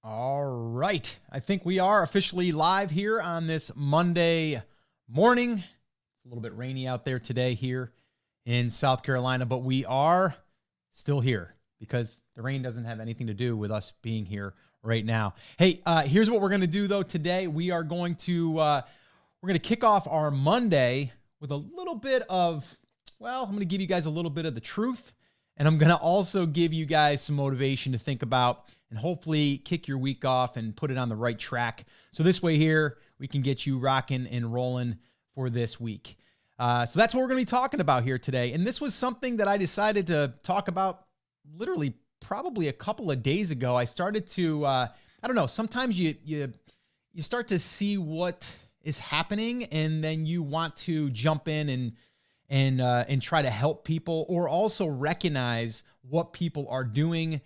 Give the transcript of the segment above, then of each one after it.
All right. I think we are officially live here on this Monday morning. It's a little bit rainy out there today here in South Carolina, but we are still here because the rain doesn't have anything to do with us being here right now. Hey, here's what we're going to do though today. We are going to kick off our Monday with a little bit of, I'm going to give you guys a little bit of the truth, and I'm going to also give you guys some motivation to think about and hopefully kick your week off and put it on the right track. So this way here, we can get you rocking and rolling for this week. So that's what we're going to be talking about here today. And this was something that I decided to talk about literally probably a couple of days ago. I started to, sometimes you start to see what is happening, and then you want to jump in and try to help people, or also recognize what people are doing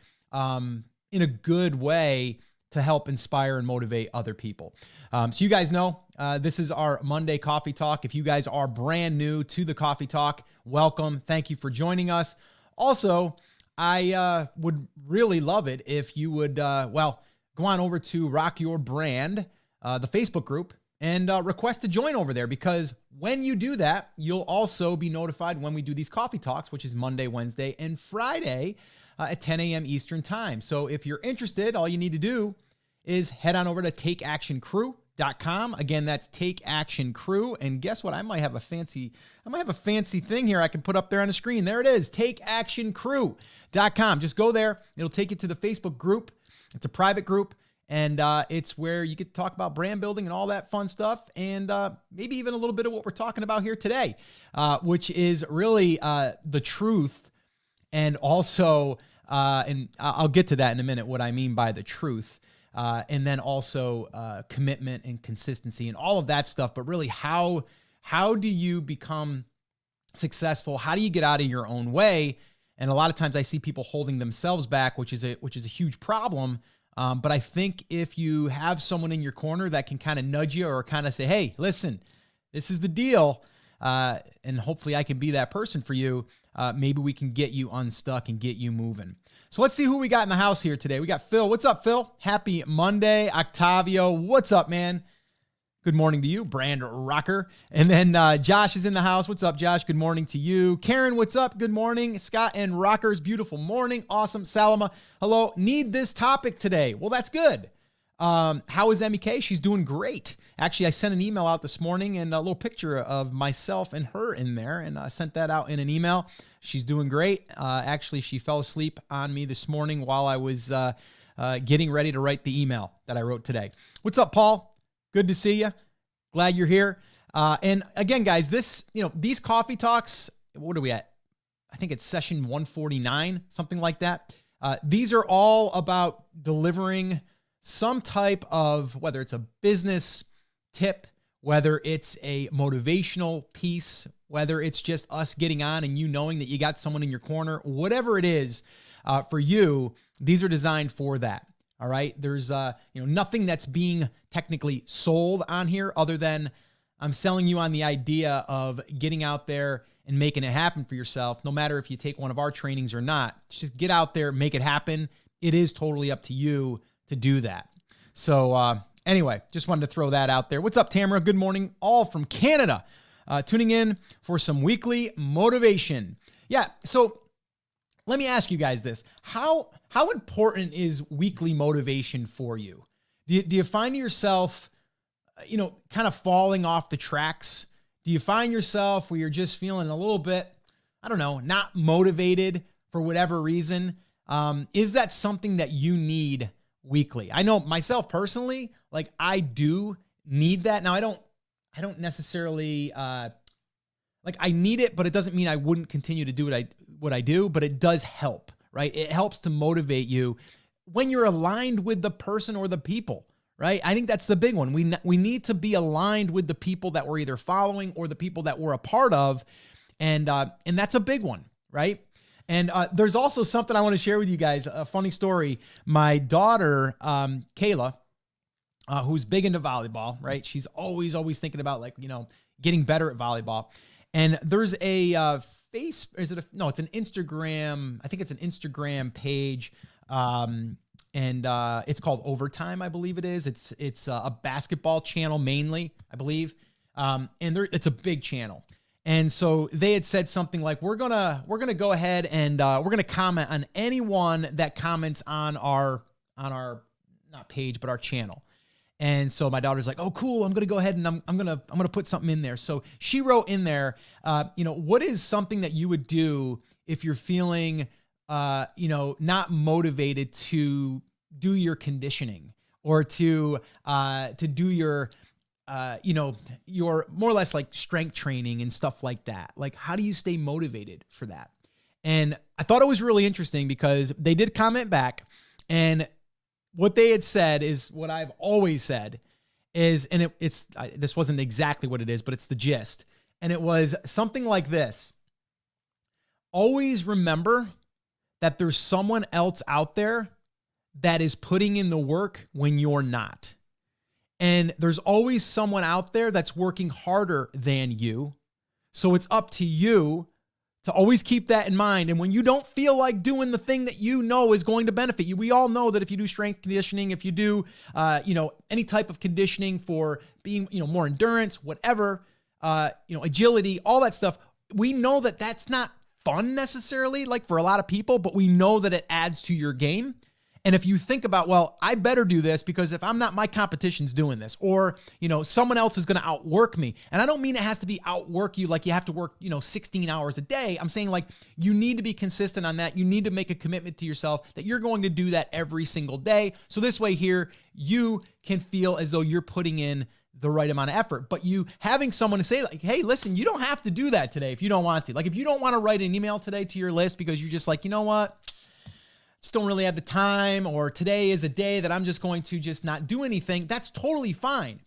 in a good way to help inspire and motivate other people. So you guys know, this is our Monday Coffee Talk. If you guys are brand new to the Coffee Talk, welcome. Thank you for joining us. Also, I would really love it if you would, go on over to Rock Your Brand, the Facebook group, and request to join over there, because when you do that, you'll also be notified when we do these Coffee Talks, which is Monday, Wednesday, and Friday at 10 a.m. Eastern time. So if you're interested, all you need to do is head on over to takeactioncrew.com. Again, that's Take Action Crew. And guess what? I might have a fancy thing here I can put up there on the screen. There it is, takeactioncrew.com. Just go there. It'll take you to the Facebook group. It's a private group, and it's where you get to talk about brand building and all that fun stuff, and maybe even a little bit of what we're talking about here today, which is really the truth. And also, and I'll get to that in a minute, what I mean by the truth. And then also commitment and consistency and all of that stuff. But really, how do you become successful? How do you get out of your own way? And a lot of times I see people holding themselves back, which is a huge problem. But I think if you have someone in your corner that can kind of nudge you, or kind of say, hey, listen, this is the deal, and hopefully I can be that person for you, maybe we can get you unstuck and get you moving. So let's see who we got in the house here today. We got Phil. What's up, Phil? Happy Monday. Octavio, what's up, man? Good morning to you, brand rocker. And then Josh is in the house. What's up, Josh? Good morning to you. Karen, what's up? Good morning. Scott and Rockers, beautiful morning. Awesome. Salama, hello. Need this topic today. Well, that's good. How is MEK? She's doing great. Actually, I sent an email out this morning and a little picture of myself and her in there, and I sent that out in an email. She's doing great. Actually, she fell asleep on me this morning while I was getting ready to write the email that I wrote today. What's up, Paul? Good to see you. Glad you're here. And again, guys, these Coffee Talks, what are we at? I think it's session 149, something like that. These are all about delivering some type of, whether it's a business tip, whether it's a motivational piece, whether it's just us getting on and you knowing that you got someone in your corner, whatever it is for you, these are designed for that. All right. There's nothing that's being technically sold on here, other than I'm selling you on the idea of getting out there and making it happen for yourself. No matter if you take one of our trainings or not, just get out there, make it happen. It is totally up to you to do that. So anyway, just wanted to throw that out there. What's up, Tamara? Good morning, all from Canada, tuning in for some weekly motivation. Yeah, so let me ask you guys this. How important is weekly motivation for you? Do you find yourself, kind of falling off the tracks? Do you find yourself where you're just feeling a little bit, not motivated for whatever reason? Is that something that you need weekly? I know myself personally, I do need that. Now I don't necessarily, I need it, but it doesn't mean I wouldn't continue to do what I do, but it does help, right? It helps to motivate you when you're aligned with the person or the people, right? I think that's the big one. We need to be aligned with the people that we're either following or the people that we're a part of. And that's a big one, right? And there's also something I want to share with you guys, a funny story. My daughter, Kayla, who's big into volleyball, right? She's always thinking about getting better at volleyball. And there's a it's an Instagram, I think it's an Instagram page. and it's called Overtime, I believe it is. It's a basketball channel mainly, I believe, and it's a big channel. And so they had said something like, we're gonna go ahead and we're gonna comment on anyone that comments on our not page but our channel. And so my daughter's like, oh, cool. I'm going to go ahead and I'm going to put something in there. So she wrote in there, what is something that you would do if you're feeling, not motivated to do your conditioning or to do your, your more or less like strength training and stuff like that. Like, how do you stay motivated for that? And I thought it was really interesting because they did comment back, and what they had said is what I've always said is, and this wasn't exactly what it is, but it's the gist. And it was something like this: always remember that there's someone else out there that is putting in the work when you're not. And there's always someone out there that's working harder than you. So it's up to you to always keep that in mind. And when you don't feel like doing the thing that you know is going to benefit you, we all know that if you do strength conditioning, if you do, any type of conditioning for being, more endurance, whatever, agility, all that stuff, we know that that's not fun necessarily, like for a lot of people, but we know that it adds to your game. And if you think about, well, I better do this because if I'm not, my competition's doing this, or, someone else is going to outwork me. And I don't mean it has to be outwork you like you have to work, 16 hours a day. I'm saying like you need to be consistent on that. You need to make a commitment to yourself that you're going to do that every single day. So this way here, you can feel as though you're putting in the right amount of effort. But you having someone to say like, hey, listen, you don't have to do that today if you don't want to. Like if you don't want to write an email today to your list because you're just like, you know what? Just don't really have the time, or today is a day that I'm just going to just not do anything, that's totally fine.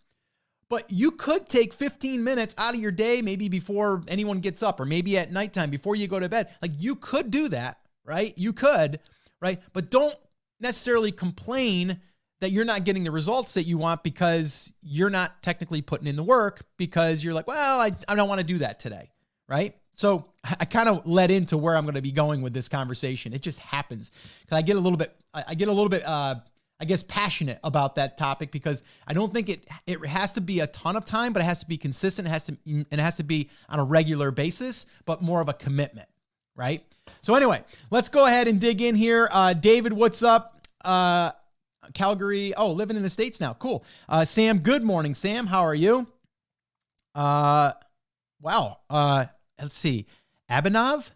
But you could take 15 minutes out of your day, maybe before anyone gets up, or maybe at nighttime before you go to bed. Like you could do that, right? You could, right? But don't necessarily complain that you're not getting the results that you want because you're not technically putting in the work, because you're like, well, I don't want to do that today, right? So I kind of led into where I'm going to be going with this conversation. It just happens because I get a little bit, I guess, passionate about that topic, because I don't think it has to be a ton of time, but it has to be consistent. It has to be on a regular basis, but more of a commitment, right? So anyway, let's go ahead and dig in here. David, what's up? Calgary. Oh, living in the States now. Cool. Sam, good morning, Sam. How are you? Wow. Let's see. Abhinav,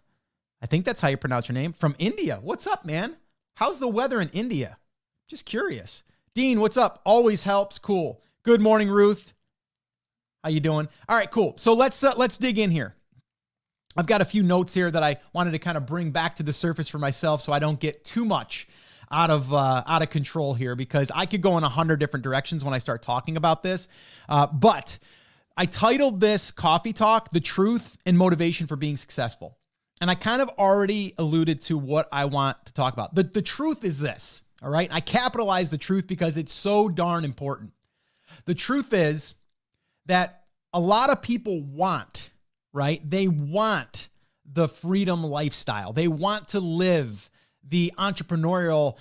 I think that's how you pronounce your name, from India. What's up, man? How's the weather in India? Just curious. Dean, what's up? Always helps. Cool. Good morning, Ruth. How you doing? All right, cool. So let's dig in here. I've got a few notes here that I wanted to kind of bring back to the surface for myself so I don't get too much out of control here, because I could go in 100 different directions when I start talking about this. But I titled this Coffee Talk, The Truth and Motivation for Being Successful. And I kind of already alluded to what I want to talk about. The truth is this, all right? I capitalize the truth because it's so darn important. The truth is that a lot of people want, right? They want the freedom lifestyle. They want to live the entrepreneurial,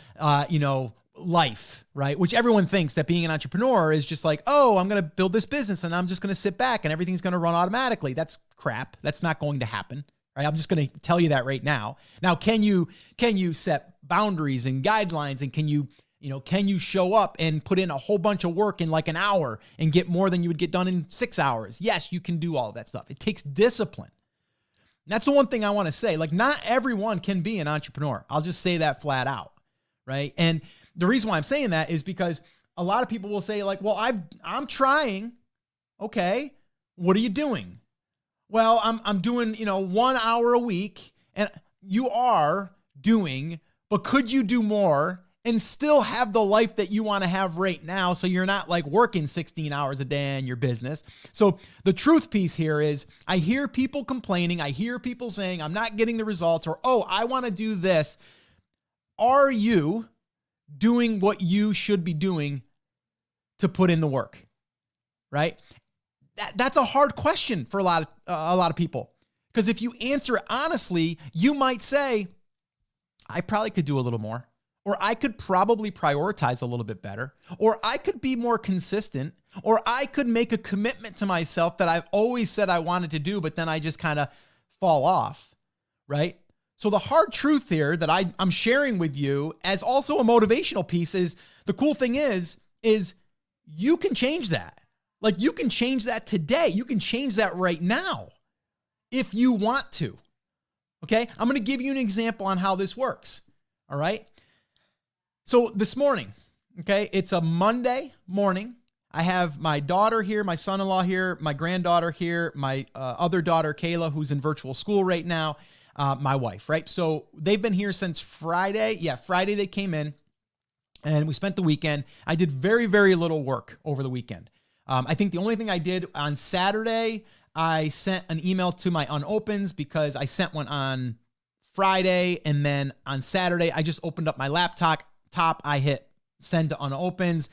life, right? Which everyone thinks that being an entrepreneur is just like, oh, I'm going to build this business and I'm just going to sit back and everything's going to run automatically. That's crap. That's not going to happen, right? I'm just going to tell you that right now. Now, can you set boundaries and guidelines, and can you show up and put in a whole bunch of work in like an hour and get more than you would get done in 6 hours? Yes, you can do all of that stuff. It takes discipline. That's the one thing I want to say. Like, not everyone can be an entrepreneur. I'll just say that flat out, right? And the reason why I'm saying that is because a lot of people will say like, well, I'm trying. Okay. What are you doing? Well, I'm doing, 1 hour a week, and you are doing, but could you do more and still have the life that you want to have right now? So you're not like working 16 hours a day in your business. So the truth piece here is, I hear people complaining. I hear people saying, I'm not getting the results, or, oh, I want to do this. Are you doing what you should be doing to put in the work, right? That's a hard question for a lot of people, because if you answer it honestly, you might say, I probably could do a little more, or I could probably prioritize a little bit better, or I could be more consistent, or I could make a commitment to myself that I've always said I wanted to do, but then I just kind of fall off, right? So the hard truth here that I'm sharing with you as also a motivational piece is the cool thing is you can change that. Like you can change that today. You can change that right now if you want to. Okay. I'm going to give you an example on how this works. All right. So this morning, okay, it's a Monday morning. I have my daughter here, my son-in-law here, my granddaughter here, my other daughter, Kayla, who's in virtual school right now, my wife, right? So they've been here since Friday. Yeah, Friday they came in and we spent the weekend. I did very, very little work over the weekend. I think the only thing I did on Saturday, I sent an email to my unopens because I sent one on Friday. And then on Saturday, I just opened up my laptop, I hit send to unopens,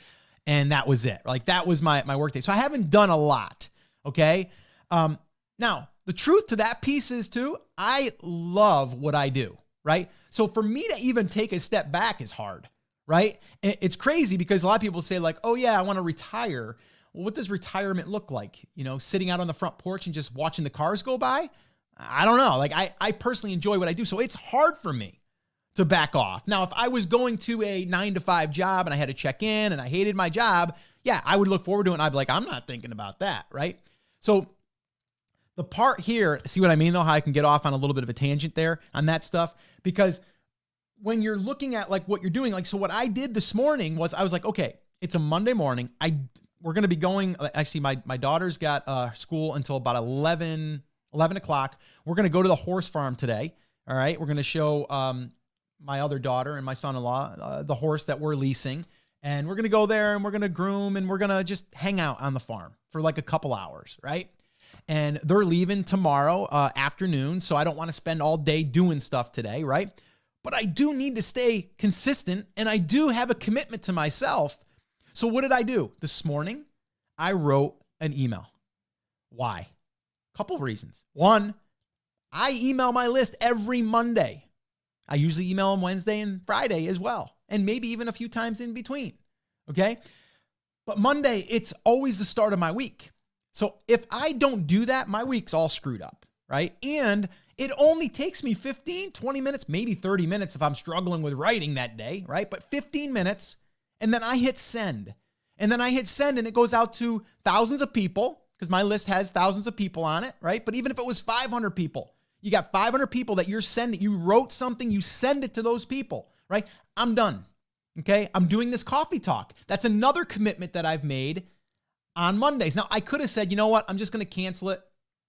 and that was it. Like that was my work day. So I haven't done a lot. Okay. Now the truth to that piece is too, I love what I do. Right. So for me to even take a step back is hard. Right. And it's crazy because a lot of people say like, oh yeah, I want to retire. Well, what does retirement look like? You know, sitting out on the front porch and just watching the cars go by. I don't know. Like I personally enjoy what I do. So it's hard for me to back off. Now, if I was going to a 9-to-5 job and I had to check in and I hated my job, yeah, I would look forward to it and I'd be like, I'm not thinking about that, right? So the part here, see what I mean though, how I can get off on a little bit of a tangent there on that stuff? Because when you're looking at like what you're doing, like, so what I did this morning was I was like, okay, it's a Monday morning. We're going to be going, actually my daughter's got school until about 11 o'clock. We're going to go to the horse farm today. All right. We're going to show, my other daughter and my son-in-law, the horse that we're leasing. And we're going to go there and we're going to groom and we're going to just hang out on the farm for like a couple hours. Right. And they're leaving tomorrow afternoon. So I don't want to spend all day doing stuff today. Right. But I do need to stay consistent and I do have a commitment to myself. So what did I do this morning? I wrote an email. Why? A couple of reasons. One, I email my list every Monday. I usually email them Wednesday and Friday as well, and maybe even a few times in between, okay? But Monday, it's always the start of my week. So if I don't do that, my week's all screwed up, right? And it only takes me 15, 20 minutes, maybe 30 minutes if I'm struggling with writing that day, right? But 15 minutes, and then I hit send. And then I hit send, and it goes out to thousands of people, because my list has thousands of people on it, right? But even if it was 500 people, you got 500 people that you're sending. You wrote something, you send it to those people, right? I'm done. Okay. I'm doing this coffee talk. That's another commitment that I've made on Mondays. Now I could have said, you know what? I'm just going to cancel it.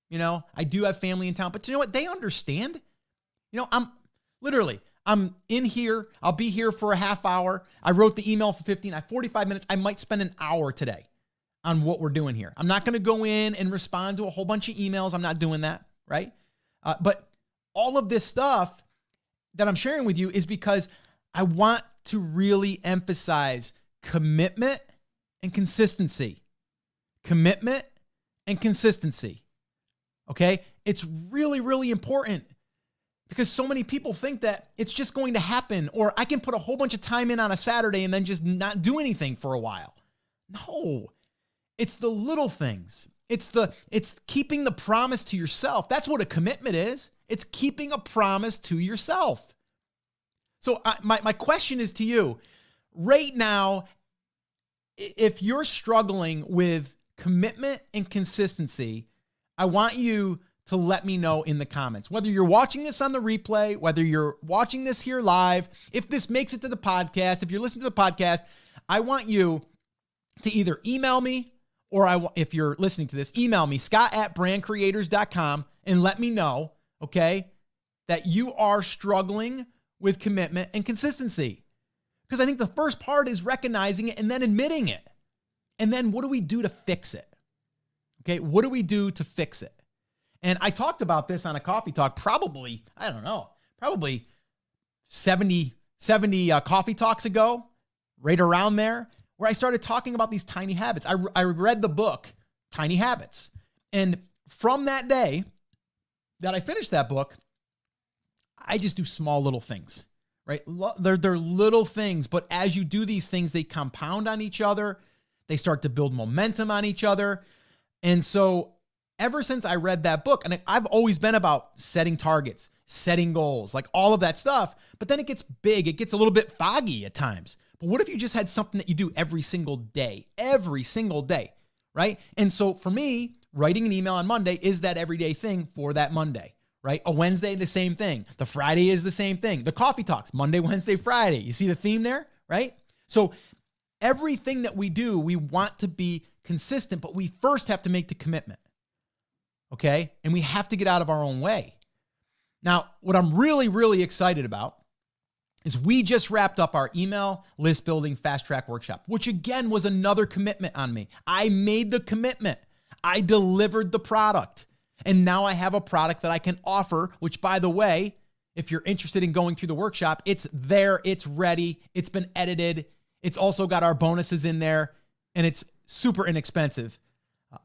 You know, I do have family in town, but you know what? They understand. You know, I'm in here. I'll be here for a half hour. I wrote the email for 45 minutes. I might spend an hour today on what we're doing here. I'm not going to go in and respond to a whole bunch of emails. I'm not doing that. Right. But all of this stuff that I'm sharing with you is because I want to really emphasize commitment and consistency. Commitment and consistency. Okay? It's really, really important because so many people think that it's just going to happen, or I can put a whole bunch of time in on a Saturday and then just not do anything for a while. No, it's the little things. It's keeping the promise to yourself. That's what a commitment is. It's keeping a promise to yourself. So my question is to you right now, if you're struggling with commitment and consistency, I want you to let me know in the comments, whether you're watching this on the replay, whether you're watching this here live, if this makes it to the podcast, if you're listening to the podcast, I want you to either email me, or if you're listening to this, email me, scott@brandcreators.com, and let me know, okay, that you are struggling with commitment and consistency. Because I think the first part is recognizing it and then admitting it. And then what do we do to fix it? Okay, what do we do to fix it? And I talked about this on a coffee talk, probably 70 coffee talks ago, right around there, where I started talking about these tiny habits. I read the book, Tiny Habits. And from that day that I finished that book, I just do small little things, right? They're little things, but as you do these things, they compound on each other. They start to build momentum on each other. And so ever since I read that book, and I've always been about setting targets, setting goals, like all of that stuff, but then it gets big. It gets a little bit foggy at times. But what if you just had something that you do every single day, right? And so for me, writing an email on Monday is that everyday thing for that Monday, right? A Wednesday, the same thing. The Friday is the same thing. The coffee talks, Monday, Wednesday, Friday. You see the theme there, right? So everything that we do, we want to be consistent, but we first have to make the commitment, okay? And we have to get out of our own way. Now, what I'm really, really excited about is we just wrapped up our email list building fast track workshop, which again was another commitment on me. I made the commitment. I delivered the product. And now I have a product that I can offer, which by the way, if you're interested in going through the workshop, it's there, it's ready, it's been edited. It's also got our bonuses in there, and it's super inexpensive.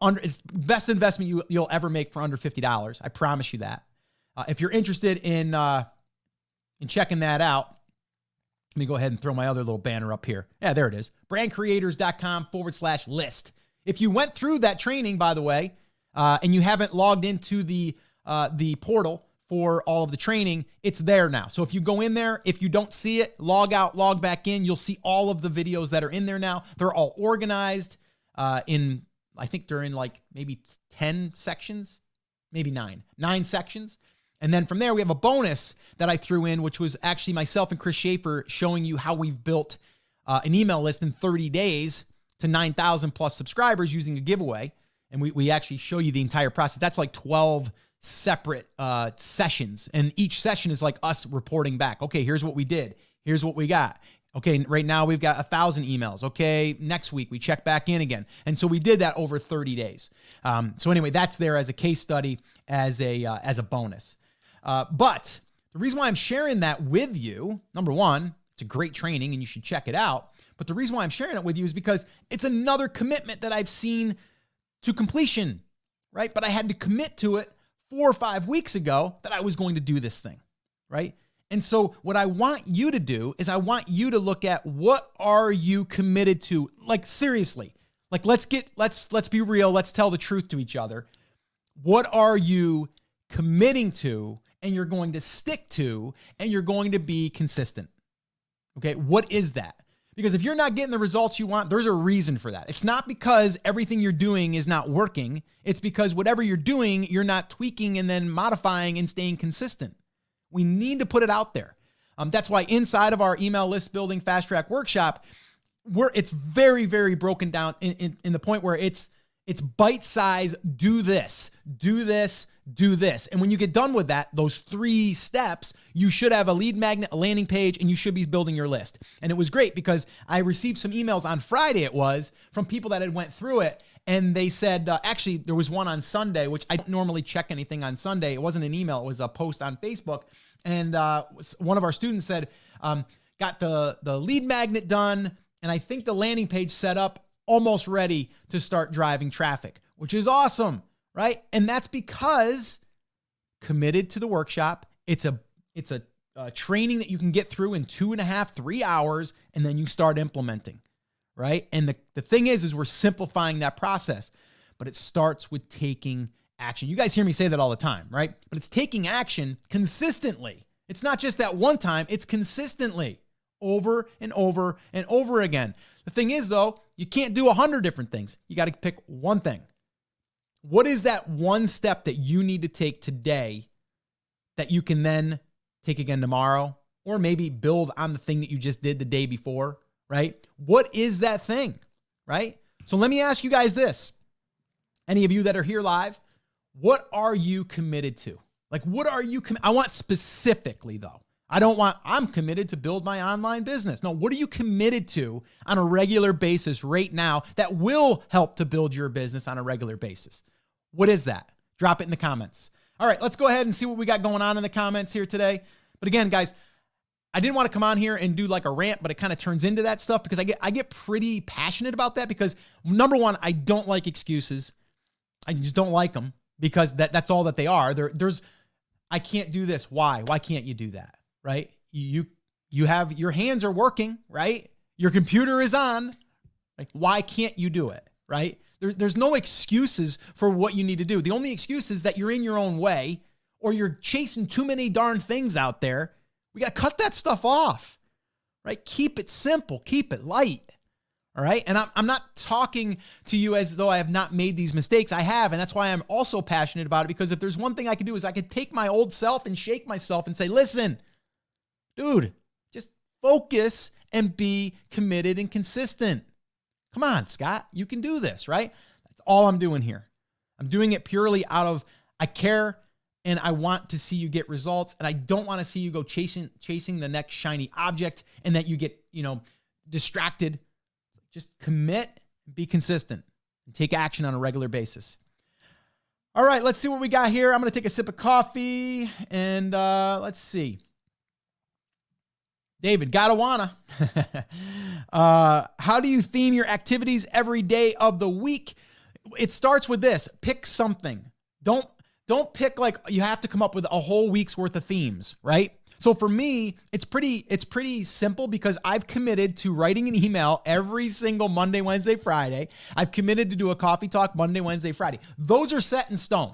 It's best investment you'll ever make for under $50. I promise you that. If you're interested in checking that out, let me go ahead and throw my other little banner up here. Yeah, there it is. brandcreators.com/list. If you went through that training, by the way, and you haven't logged into the portal for all of the training, it's there now. So if you go in there, if you don't see it, log out, log back in, you'll see all of the videos that are in there now. They're all organized I think they're in like maybe 10 sections, maybe 9 sections. And then from there, we have a bonus that I threw in, which was actually myself and Chris Schaefer showing you how we've built an email list in 30 days to 9,000 plus subscribers using a giveaway. And we actually show you the entire process. That's like 12 separate sessions. And each session is like us reporting back. Okay, here's what we did. Here's what we got. Okay, right now we've got 1,000 emails. Okay, next week we check back in again. And so we did that over 30 days. So anyway, that's there as a case study, as a bonus. But the reason why I'm sharing that with you, number one, it's a great training and you should check it out. But the reason why I'm sharing it with you is because it's another commitment that I've seen to completion, right? But I had to commit to it 4 or 5 weeks ago that I was going to do this thing, right? And so what I want you to do is I want you to look at what are you committed to? Like seriously, like let's be real. Let's tell the truth to each other. What are you committing to and you're going to stick to and you're going to be consistent? Okay. What is that? Because if you're not getting the results you want, there's a reason for that. It's not because everything you're doing is not working. It's because whatever you're doing, you're not tweaking and then modifying and staying consistent. We need to put it out there. That's why inside of our email list building fast track workshop, it's very, very broken down in the point where it's bite size. Do this, do this, do this. And when you get done with that, those 3 steps, you should have a lead magnet, a landing page, and you should be building your list. And it was great because I received some emails on Friday from people that had went through it. And they said, actually, there was one on Sunday, which I don't normally check anything on Sunday. It wasn't an email. It was a post on Facebook. And one of our students said, got the lead magnet done. And I think the landing page set up, almost ready to start driving traffic, which is awesome, right? And that's because committed to the workshop. It's a training that you can get through in 2.5, 3 hours, and then you start implementing. Right. And the thing is we're simplifying that process, but it starts with taking action. You guys hear me say that all the time, right? But it's taking action consistently. It's not just that one time, it's consistently over and over and over again. The thing is though, you can't do 100 different things. You got to pick one thing. What is that one step that you need to take today that you can then take again tomorrow, or maybe build on the thing that you just did the day before? Right? What is that thing? Right? So let me ask you guys this. Any of you that are here live, what are you committed to? Like, what are you, I want specifically though. I'm committed to build my online business. No, what are you committed to on a regular basis right now that will help to build your business on a regular basis? What is that? Drop it in the comments. All right, let's go ahead and see what we got going on in the comments here today. But again, guys, I didn't want to come on here and do like a rant, but it kind of turns into that stuff because I get pretty passionate about that because number one, I don't like excuses. I just don't like them because that's all that they are. I can't do this. Why? Why can't you do that? Right? You You have your hands are working, right? Your computer is on. Like, why can't you do it, right? There's no excuses for what you need to do. The only excuse is that you're in your own way or you're chasing too many darn things out there. We got to cut that stuff off, right? Keep it simple. Keep it light. All right. And I'm not talking to you as though I have not made these mistakes. I have. And that's why I'm also passionate about it, because if there's one thing I can do is I could take my old self and shake myself and say, listen, dude, just focus and be committed and consistent. Come on, Scott, you can do this, right? That's all I'm doing here. I'm doing it purely out of I care and I want to see you get results. And I don't want to see you go chasing the next shiny object and that you get, distracted. Just commit, be consistent, and take action on a regular basis. All right, let's see what we got here. I'm going to take a sip of coffee and let's see. David, gotta wanna. How do you theme your activities every day of the week? It starts with this. Pick something. Don't pick like you have to come up with a whole week's worth of themes, right? So for me, it's pretty simple because I've committed to writing an email every single Monday, Wednesday, Friday. I've committed to do a coffee talk Monday, Wednesday, Friday. Those are set in stone,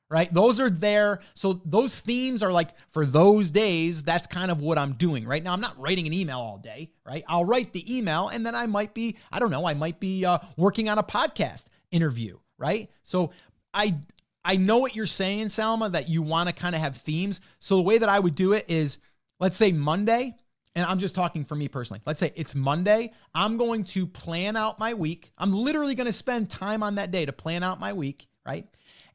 right? Those are there. So those themes are like for those days, that's kind of what I'm doing right now. I'm not writing an email all day, right? I'll write the email and then I might be working on a podcast interview, right? So I know what you're saying, Salma, that you want to kind of have themes. So the way that I would do it is, let's say Monday, and I'm just talking for me personally. Let's say it's Monday. I'm going to plan out my week. I'm literally going to spend time on that day to plan out my week, right?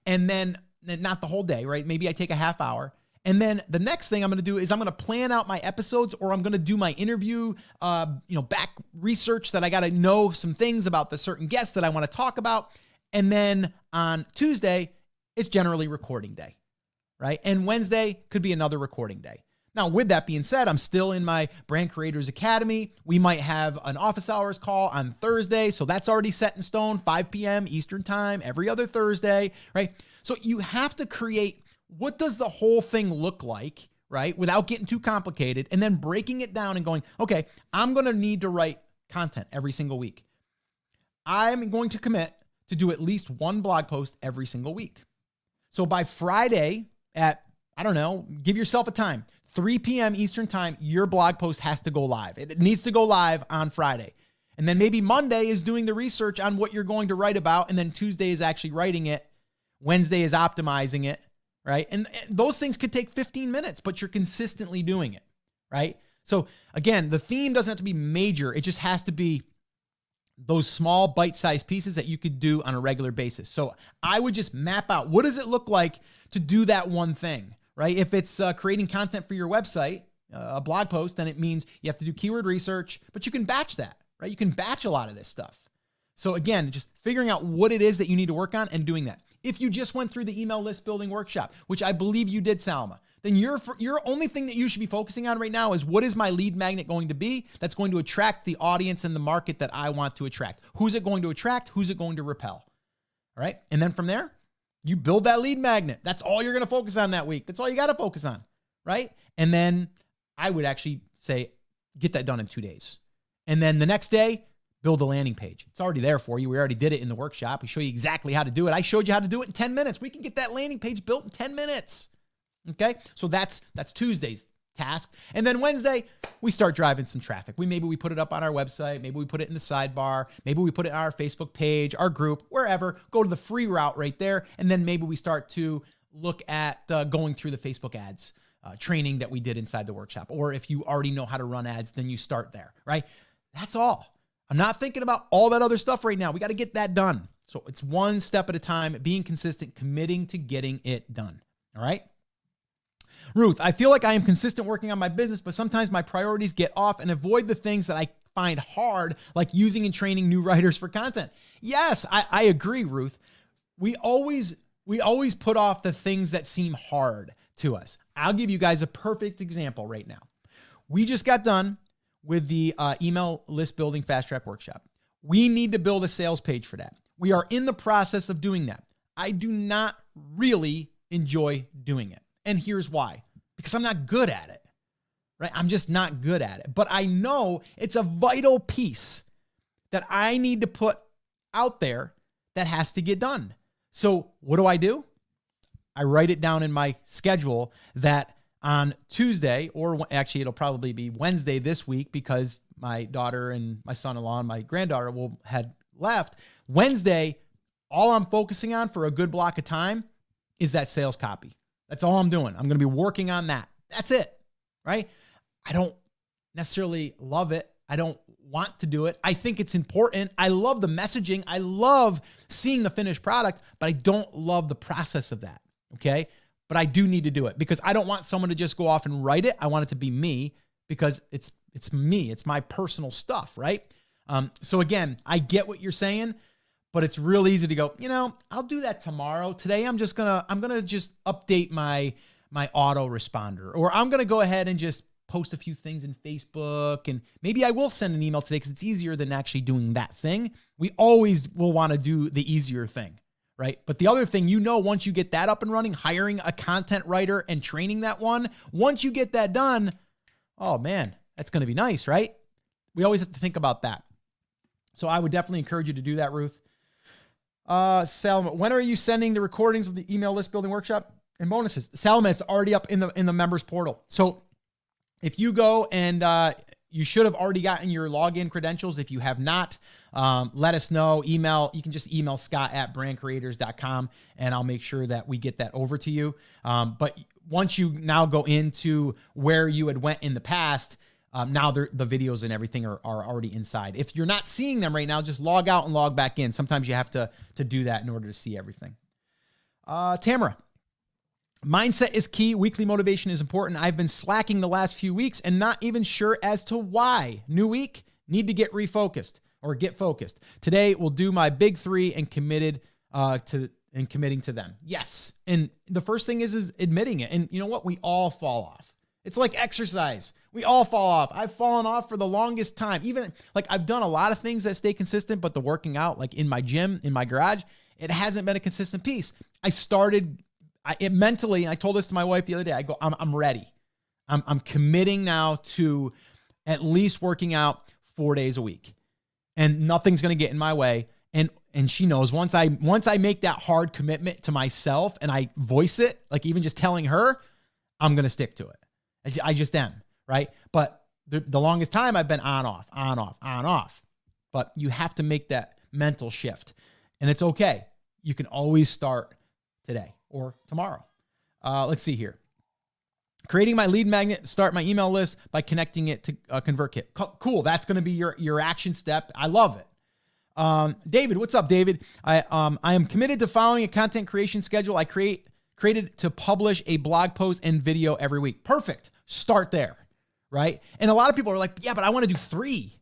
And then not the whole day, right? Maybe I take a half hour. And then the next thing I'm going to do is I'm going to plan out my episodes, or I'm going to do my interview, back research that I got to know some things about the certain guests that I want to talk about. And then on Tuesday, it's generally recording day, right? And Wednesday could be another recording day. Now, with that being said, I'm still in my Brand Creators Academy. We might have an office hours call on Thursday. So that's already set in stone, 5 p.m. Eastern time, every other Thursday, right? So you have to create, what does the whole thing look like, right? Without getting too complicated, and then breaking it down and going, okay, I'm going to need to write content every single week. I'm going to commit to do at least one blog post every single week. So by Friday at, give yourself a time, 3 p.m. Eastern time, your blog post has to go live. It needs to go live on Friday. And then maybe Monday is doing the research on what you're going to write about. And then Tuesday is actually writing it. Wednesday is optimizing it, right? And those things could take 15 minutes, but you're consistently doing it, right? So again, the theme doesn't have to be major. It just has to be those small bite-sized pieces that you could do on a regular basis. So I would just map out, what does it look like to do that one thing, right? If it's creating content for your website, a blog post, then it means you have to do keyword research, but you can batch that, right? You can batch a lot of this stuff. So again, just figuring out what it is that you need to work on and doing that. If you just went through the email list building workshop, which I believe you did, Salma, then your only thing that you should be focusing on right now is, what is my lead magnet going to be that's going to attract the audience and the market that I want to attract? Who's it going to attract? Who's it going to repel? All right. And then from there, you build that lead magnet. That's all you're going to focus on that week. That's all you got to focus on. Right. And then I would actually say, get that done in 2 days. And then the next day, build a landing page. It's already there for you. We already did it in the workshop. We show you exactly how to do it. I showed you how to do it in 10 minutes. We can get that landing page built in 10 minutes. Okay. So that's Tuesday's task. And then Wednesday, we start driving some traffic. Maybe we put it up on our website. Maybe we put it in the sidebar. Maybe we put it on our Facebook page, our group, wherever. Go to the free route right there. And then maybe we start to look at going through the Facebook ads training that we did inside the workshop. Or if you already know how to run ads, then you start there, right? That's all. I'm not thinking about all that other stuff right now. We got to get that done. So it's one step at a time, being consistent, committing to getting it done. All right. Ruth, I feel like I am consistent working on my business, but sometimes my priorities get off and avoid the things that I find hard, like using and training new writers for content. Yes, I agree, Ruth. We always put off the things that seem hard to us. I'll give you guys a perfect example right now. We just got done with the email list building fast track workshop. We need to build a sales page for that. We are in the process of doing that. I do not really enjoy doing it. And here's why. Because I'm not good at it, right? I'm just not good at it. But I know it's a vital piece that I need to put out there that has to get done. So what do? I write it down in my schedule that on Tuesday, or actually it'll probably be Wednesday this week because my daughter and my son-in-law and my granddaughter had left. Wednesday, all I'm focusing on for a good block of time is that sales copy. That's all I'm doing. I'm going to be working on that. That's it, right? I don't necessarily love it. I don't want to do it. I think it's important. I love the messaging. I love seeing the finished product, but I don't love the process of that, okay? But I do need to do it because I don't want someone to just go off and write it. I want it to be me because it's me. It's my personal stuff, right? So again, I get what you're saying, but it's real easy to go, I'll do that tomorrow. Today, I'm going to just update my autoresponder, or I'm going to go ahead and just post a few things in Facebook, and maybe I will send an email today because it's easier than actually doing that thing. We always will want to do the easier thing, right? But the other thing, once you get that up and running, hiring a content writer and training that one, once you get that done, oh man, that's going to be nice, right? We always have to think about that. So I would definitely encourage you to do that, Ruth. Salma, when are you sending the recordings of the email list building workshop and bonuses? Salma, it's already up in the members portal. So if you go and you should have already gotten your login credentials. If you have not, let us know. You can just email scott@brandcreators.com and I'll make sure that we get that over to you. But once you now go into where you had went in the past, now the videos and everything are already inside. If you're not seeing them right now, just log out and log back in. Sometimes you have to do that in order to see everything. Tamara. Mindset is key. Weekly motivation is important. I've been slacking the last few weeks and not even sure as to why. New week, need to get refocused or get focused. Today, we'll do my big 3 and committing to them. Yes. And the first thing is admitting it. And you know what? We all fall off. It's like exercise. We all fall off. I've fallen off for the longest time. Even like I've done a lot of things that stay consistent, but the working out, like in my gym, in my garage, it hasn't been a consistent piece. I started mentally, and I told this to my wife the other day, I go, I'm ready. I'm committing now to at least working out 4 days a week, and nothing's going to get in my way. And she knows once I make that hard commitment to myself and I voice it, like even just telling her, I'm going to stick to it. I just am, right? But the longest time I've been on, off. But you have to make that mental shift, and it's okay. You can always start today or tomorrow. Let's see here. Creating my lead magnet, start my email list by connecting it to ConvertKit. Cool. That's going to be your action step. I love it. David, what's up, David? I am committed to following a content creation schedule. I created to publish a blog post and video every week. Perfect. Start there, right? And a lot of people are like, yeah, but I want to do 3.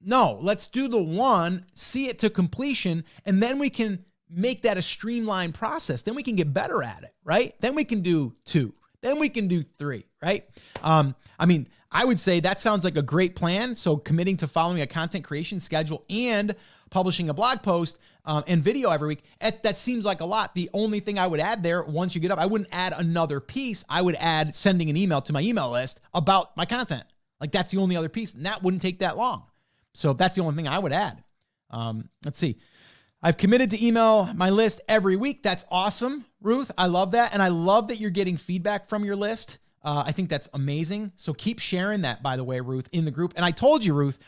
No, let's do the 1, see it to completion, and then we can make that a streamlined process. Then we can get better at it, right? Then we can do 2. Then we can do 3, right? I would say that sounds like a great plan. So committing to following a content creation schedule and publishing a blog post and video every week, that seems like a lot. The only thing I would add there, once you get up, I wouldn't add another piece. I would add sending an email to my email list about my content. Like that's the only other piece, and that wouldn't take that long. So that's the only thing I would add. Let's see. I've committed to email my list every week. That's awesome, Ruth. I love that. And I love that you're getting feedback from your list. I think that's amazing. So keep sharing that, by the way, Ruth, in the group. And I told you, Ruth,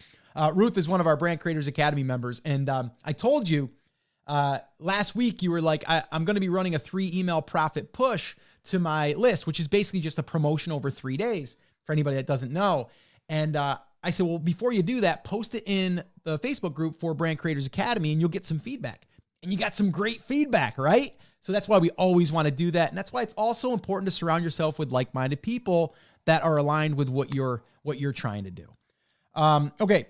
Ruth is one of our Brand Creators Academy members. And I told you last week, you were like, I'm going to be running a 3 email profit push to my list, which is basically just a promotion over 3 days for anybody that doesn't know. And I said, well, before you do that, post it in the Facebook group for Brand Creators Academy and you'll get some feedback. And you got some great feedback, right? So that's why we always want to do that. And that's why it's also important to surround yourself with like-minded people that are aligned with what you're trying to do. Okay,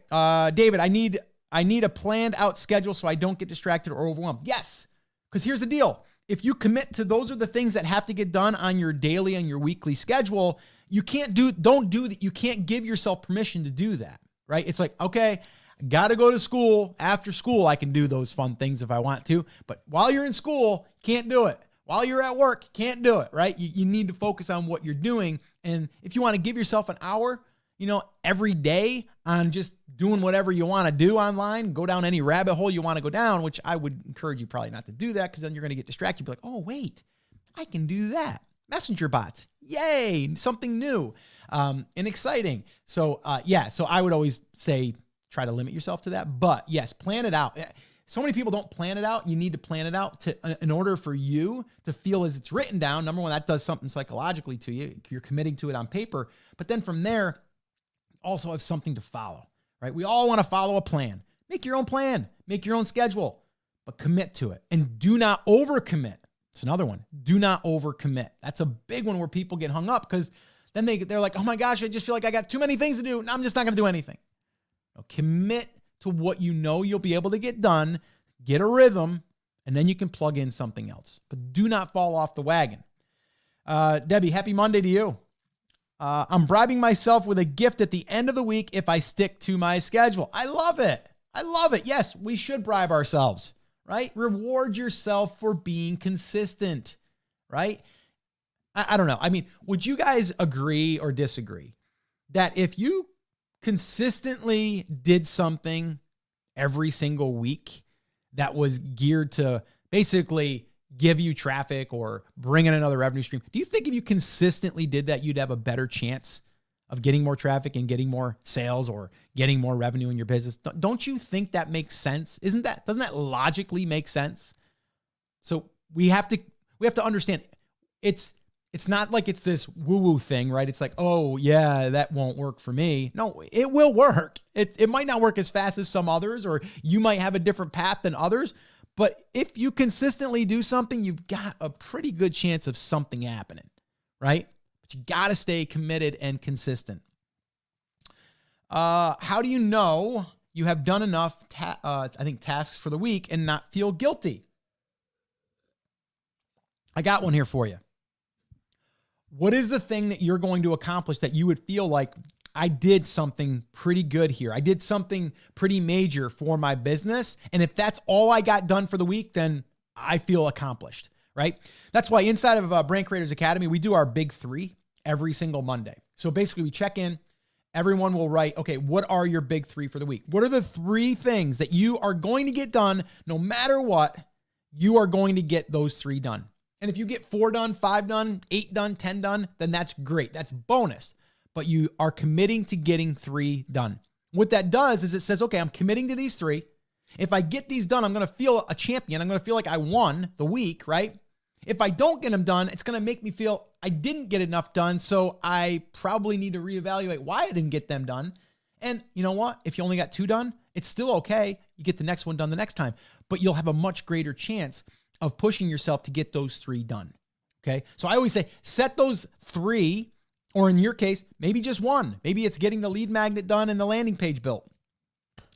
David, I need a planned out schedule so I don't get distracted or overwhelmed. Yes, because here's the deal. If you commit to those are the things that have to get done on your daily and your weekly schedule, you can't don't do that. You can't give yourself permission to do that, right? It's like, okay, got to go to school. After school, I can do those fun things if I want to. But while you're in school, can't do it. While you're at work, can't do it, right? You need to focus on what you're doing And if you want to give yourself an hour, every day on just doing whatever you want to do online, go down any rabbit hole you want to go down, which I would encourage you probably not to do that because then you're going to get distracted. You'll be like, oh, wait, I can do that. Messenger bots. Yay. Something new and exciting. So I would always say try to limit yourself to that. But yes, plan it out. So many people don't plan it out. You need to plan it out in order for you to feel as it's written down. Number one, that does something psychologically to you. You're committing to it on paper. But then from there, also have something to follow, right? We all want to follow a plan. Make your own plan. Make your own schedule. But commit to it. And do not overcommit. It's another one. Do not overcommit. That's a big one where people get hung up because then they're like, oh my gosh, I just feel like I got too many things to do. I'm just not going to do anything. No, commit to what you know you'll be able to get done, get a rhythm, and then you can plug in something else. But do not fall off the wagon. Debbie, happy Monday to you. I'm bribing myself with a gift at the end of the week if I stick to my schedule. I love it. I love it. Yes, we should bribe ourselves, right? Reward yourself for being consistent, right? I don't know. I mean, would you guys agree or disagree that if you consistently did something every single week that was geared to basically give you traffic or bring in another revenue stream, do you think if you consistently did that, you'd have a better chance of getting more traffic and getting more sales or getting more revenue in your business? Don't you think that makes sense? Doesn't that logically make sense? So we have to understand it's not like it's this woo-woo thing, right? It's like, oh yeah, that won't work for me. No, it will work. It might not work as fast as some others, or you might have a different path than others. But if you consistently do something, you've got a pretty good chance of something happening, right? But you got to stay committed and consistent. How do you know you have done enough, tasks for the week and not feel guilty? I got one here for you. What is the thing that you're going to accomplish that you would feel like I did something pretty good here? I did something pretty major for my business. And if that's all I got done for the week, then I feel accomplished, right? That's why inside of Brand Creators Academy, we do our big 3 every single Monday. So basically we check in, everyone will write, okay, what are your big 3 for the week? What are the 3 things that you are going to get done no matter what? You are going to get those 3 done. And if you get 4 done, 5 done, 8 done, 10 done, then that's great. That's bonus. But you are committing to getting 3 done. What that does is it says, okay, I'm committing to these 3. If I get these done, I'm going to feel a champion. I'm going to feel like I won the week, right? If I don't get them done, it's going to make me feel I didn't get enough done. So I probably need to reevaluate why I didn't get them done. And you know what? If you only got 2 done, it's still okay. You get the next one done the next time, but you'll have a much greater chance of pushing yourself to get those 3 done. Okay. So I always say, set those 3, or in your case, maybe just 1. Maybe it's getting the lead magnet done and the landing page built.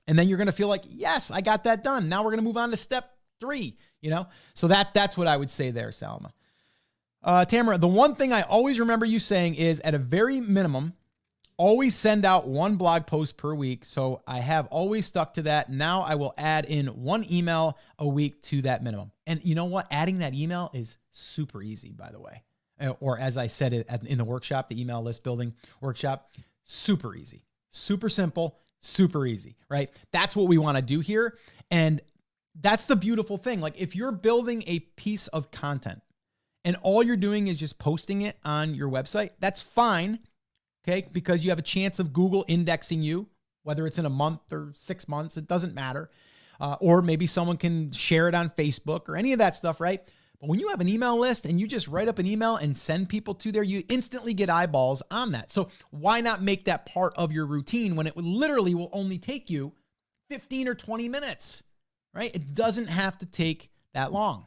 And then you're going to feel like, yes, I got that done. Now we're going to move on to step 3, So that's what I would say there, Salma. Tamara, the one thing I always remember you saying is at a very minimum, always send out 1 blog post per week. So I have always stuck to that. Now I will add in 1 email a week to that minimum. And you know what? Adding that email is super easy, by the way. Or as I said it in the workshop, the email list building workshop, super easy, super simple, super easy, right? That's what we want to do here. And that's the beautiful thing. Like if you're building a piece of content and all you're doing is just posting it on your website, that's fine. Okay. Because you have a chance of Google indexing you, whether it's in a month or 6 months, it doesn't matter. Or maybe someone can share it on Facebook or any of that stuff, right? But when you have an email list and you just write up an email and send people to there, you instantly get eyeballs on that. So why not make that part of your routine when it literally will only take you 15 or 20 minutes, right? It doesn't have to take that long.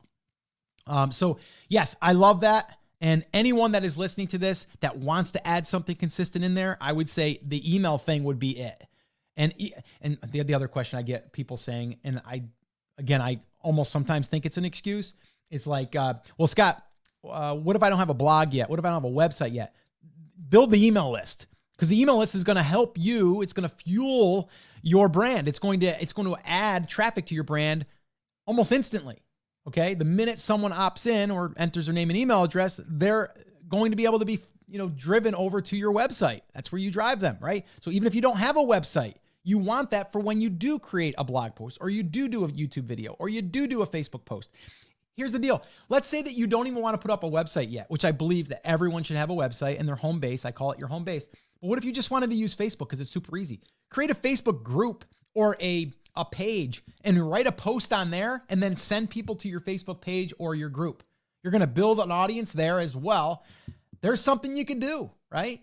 So yes, I love that. And anyone that is listening to this that wants to add something consistent in there, I would say the email thing would be it. And the other question I get people saying, and I almost sometimes think it's an excuse. It's like, well, Scott, what if I don't have a blog yet? What if I don't have a website yet? Build the email list, because the email list is going to help you. It's going to fuel your brand. It's going to add traffic to your brand almost instantly. Okay. The minute someone opts in or enters their name and email address, they're going to be able to be driven over to your website. That's where you drive them, right? So even if you don't have a website, you want that for when you do create a blog post, or you do a YouTube video, or you do a Facebook post. Here's the deal. Let's say that you don't even want to put up a website yet, which I believe that everyone should have a website and their home base. I call it your home base. But what if you just wanted to use Facebook because it's super easy? Create a Facebook group or a page and write a post on there and then send people to your Facebook page or your group. You're going to build an audience there as well. There's something you can do, right?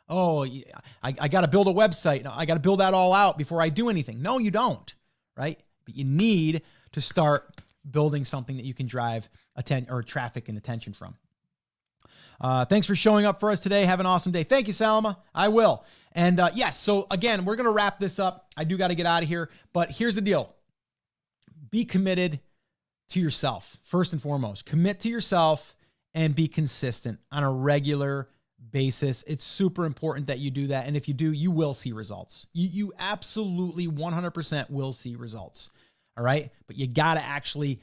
I got to build a website. No, I got to build that all out before I do anything. No, you don't, right? But you need to start building something that you can drive traffic and attention from. Thanks for showing up for us today. Have an awesome day. Thank you, Salma. I will. And yes, so again, we're going to wrap this up. I do got to get out of here, but here's the deal. Be committed to yourself. First and foremost, commit to yourself and be consistent on a regular basis. It's super important that you do that. And if you do, you will see results. You absolutely 100% will see results. All right. But you got to actually,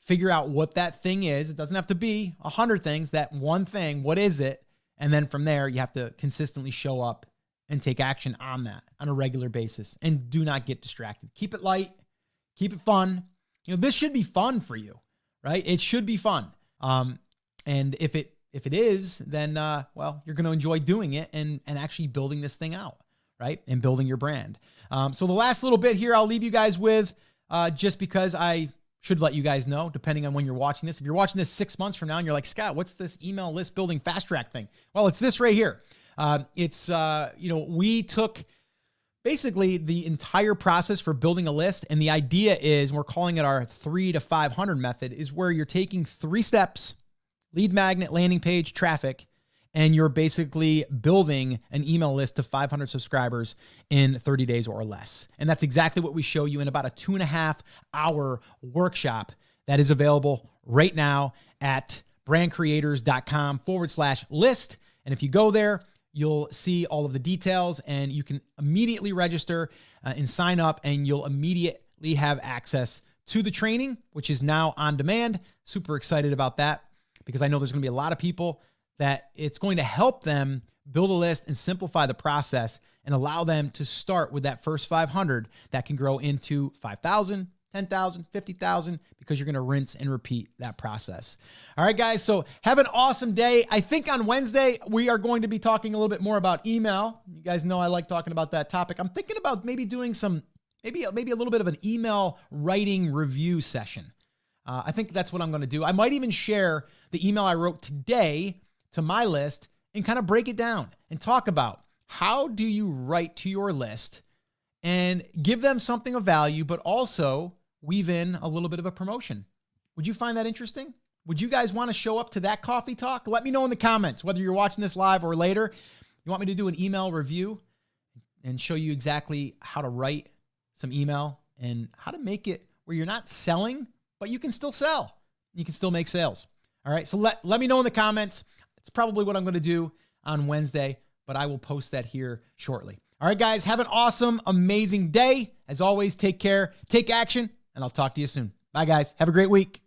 figure out what that thing is. It doesn't have to be 100 things. That one thing, what is it? And then from there, you have to consistently show up and take action on that on a regular basis. And do not get distracted. Keep it light. Keep it fun. This should be fun for you, right? It should be fun. And if it is, then, you're going to enjoy doing it and actually building this thing out, right? And building your brand. So the last little bit here, I'll leave you guys with, just because I should let you guys know, depending on when you're watching this. If you're watching this 6 months from now and you're like, Scott, what's this email list building fast track thing? Well, it's this right here. We took basically the entire process for building a list. And the idea is, we're calling it our 3 to 500 method, is where you're taking 3 steps: lead magnet, landing page, traffic, and you're basically building an email list to 500 subscribers in 30 days or less. And that's exactly what we show you in about a 2.5-hour workshop that is available right now at brandcreators.com/list. And if you go there, you'll see all of the details and you can immediately register and sign up, and you'll immediately have access to the training, which is now on demand. Super excited about that, because I know there's going to be a lot of people that it's going to help them build a list and simplify the process and allow them to start with that first 500 that can grow into 5,000, 10,000, 50,000, because you're going to rinse and repeat that process. All right, guys. So have an awesome day. I think on Wednesday, we are going to be talking a little bit more about email. You guys know I like talking about that topic. I'm thinking about maybe doing maybe a little bit of an email writing review session. I think that's what I'm going to do. I might even share the email I wrote today to my list and kind of break it down and talk about how do you write to your list and give them something of value, but also weave in a little bit of a promotion. Would you find that interesting? Would you guys want to show up to that coffee talk? Let me know in the comments, whether you're watching this live or later. You want me to do an email review and show you exactly how to write some email and how to make it where you're not selling, but you can still sell. You can still make sales. All right. So let me know in the comments. It's probably what I'm going to do on Wednesday, but I will post that here shortly. All right, guys, have an awesome, amazing day. As always, take care, take action, and I'll talk to you soon. Bye, guys. Have a great week.